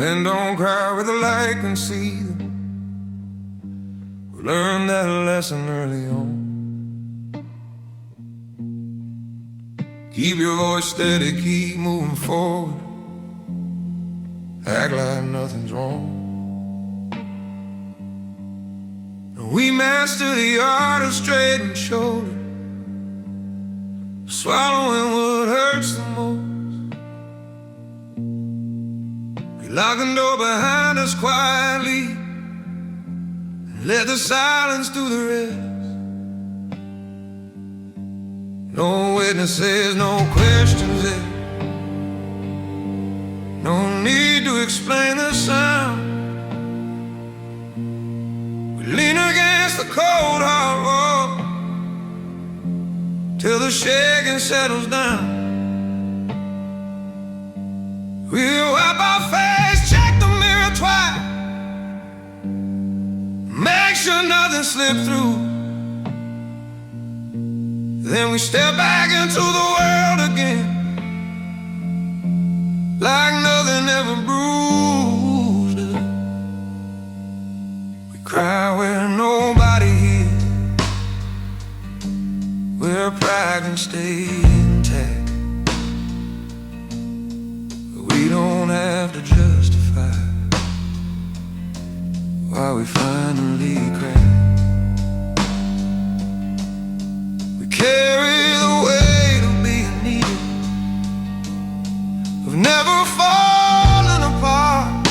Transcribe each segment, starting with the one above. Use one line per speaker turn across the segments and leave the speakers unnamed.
Men don't cry where the light can see them. We learned that lesson early on. Keep your voice steady, keep moving forward. Act like nothing's wrong. We master the art of straight and shoulder, swallowing what hurts the most. We lock the door behind us quietly and let the silence do the rest. No witnesses, no questions there. No need to explain the sound. We lean against the cold hard wall till the shaking settles down. We'll wipe our face, check the mirror twice, make sure nothing slipped through. Then we step back into the world again, like nothing ever bruised us. We cry where nobody hears, where pride can stay intact. We don't have to justify why we finally crack. We carry the weight of being needed, of never falling apart.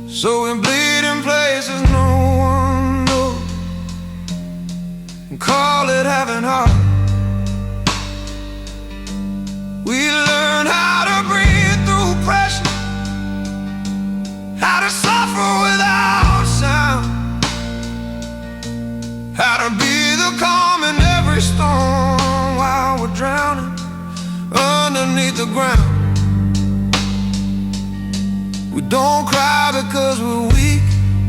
So we bleed in places no one knows and call it having heart. We learn how to breathe through pressure, how to suffer without sound, how to be the calm in every storm while we're drowning underneath the ground. We don't cry because we're weak,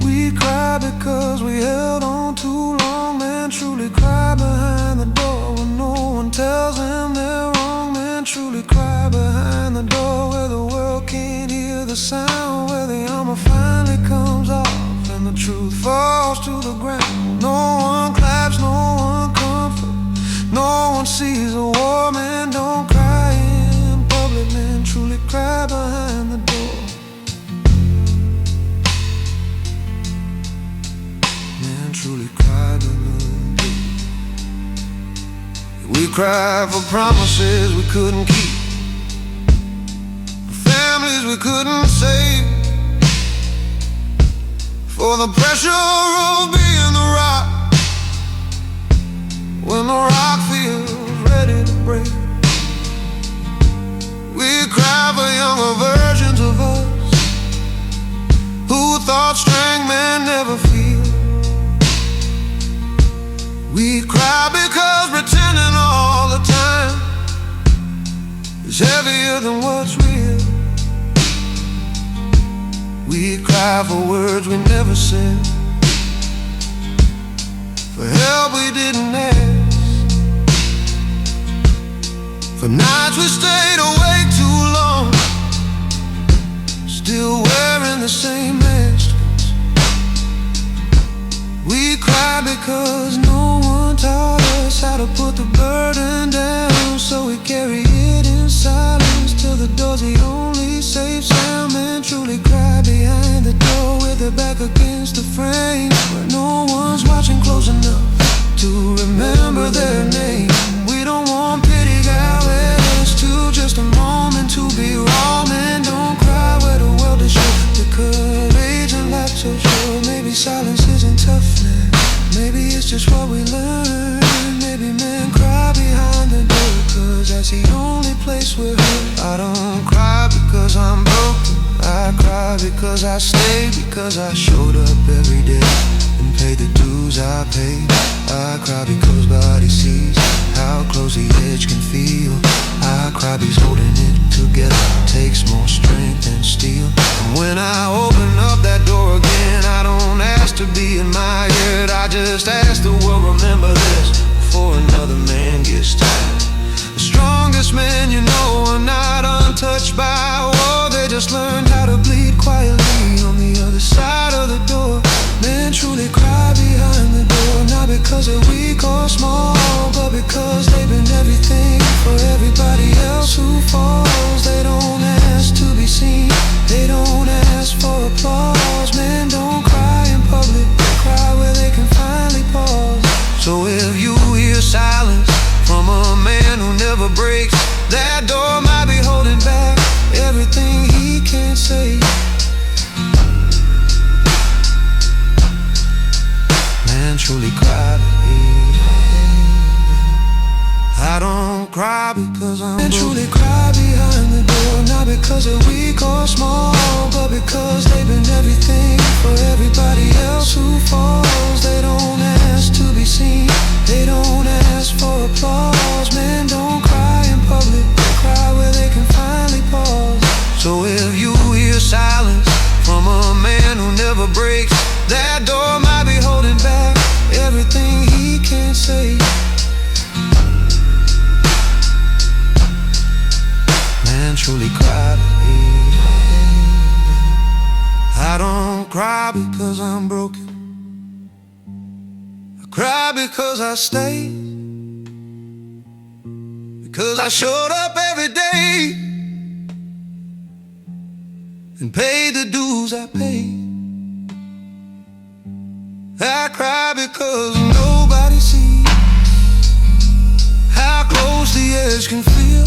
we cry because we held on too long. Men truly cry behind the door when no one tells them they're wrong. Men truly cry behind the door where the world can't hear the sound, where the armor finally comes off and the truth falls to the ground. No one claps, no one comforts, no one sees a war. Men don't cry in public, men truly cry behind the door. Men truly cry behind the door. We cry for promises we couldn't keep, for families we couldn't save, for the pressure of being the rock when the rock feels ready to break. We cry for younger versions of us who thought strength meant never feel. We cry because pretending all the time is heavier than what's real. We cry for words we never said, for help we didn't ask, for nights we stayed awake too long, still wearing the same masks. We cry because no one taught us how to put the burden down, so we carry it in silence till the door's the only safe sound. Men truly cry behind the door with their back against the frame, where no one's watching close enough to remember their name. We don't want pity, God, it's too just a moment to be wrong. Men don't cry where the world is shut, because rage and laugh so sure. Maybe silence isn't toughness, maybe it's just what we learn. Maybe men cry behind the door, cause that's the only place we're hurt. I don't cry because I'm broken, I cry because I stayed, because I showed up every day and paid the dues I paid. I cry because body sees how close the edge can feel. I cry because holding it together takes more strength than steel. And when I open up that door again, I don't ask to be admired, I just ask the world remember this before another man gets tired. The strongest men you know are not untouched by war, they just learned how to cry behind the door, not because they're weak or small, but because they've been everything for everybody else who falls. They don't ask to be seen, they don't ask for applause. Men don't cry in public, they cry where they can finally pause. So if you hear silence from a man who never breaks, that door might be holding back everything he can't say. Man truly cry. I don't cry because I'm broken, I cry because I stayed, because I showed up every day and paid the dues I paid. I cry because nobody sees how close the edge can feel.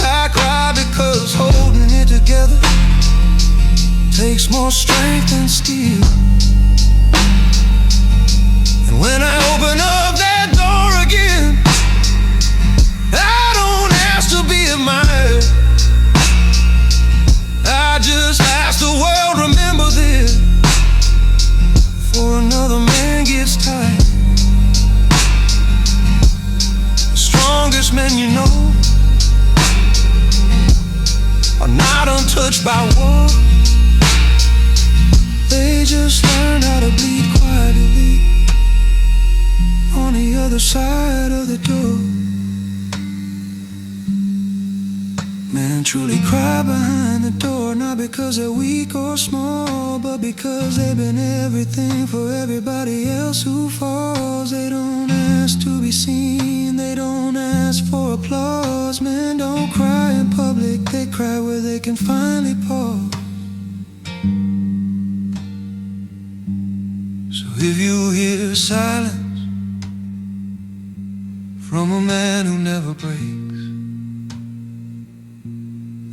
I cry because holding it together takes more strength than steel. And when I open up that door again, I don't ask to be admired, I just ask the world, remember this, before another man gets tired. The strongest men you know are not untouched by war, they just learn how to bleed quietly on the other side of the door. Men truly cry behind the door, not because they're weak or small, but because they've been everything for everybody else who falls. They don't ask to be seen, they don't ask for applause. Men don't cry in public, they cry where they can finally pause. So if you hear silence from a man who never breaks,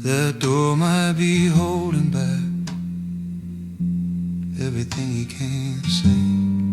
that door might be holding back everything he can't say.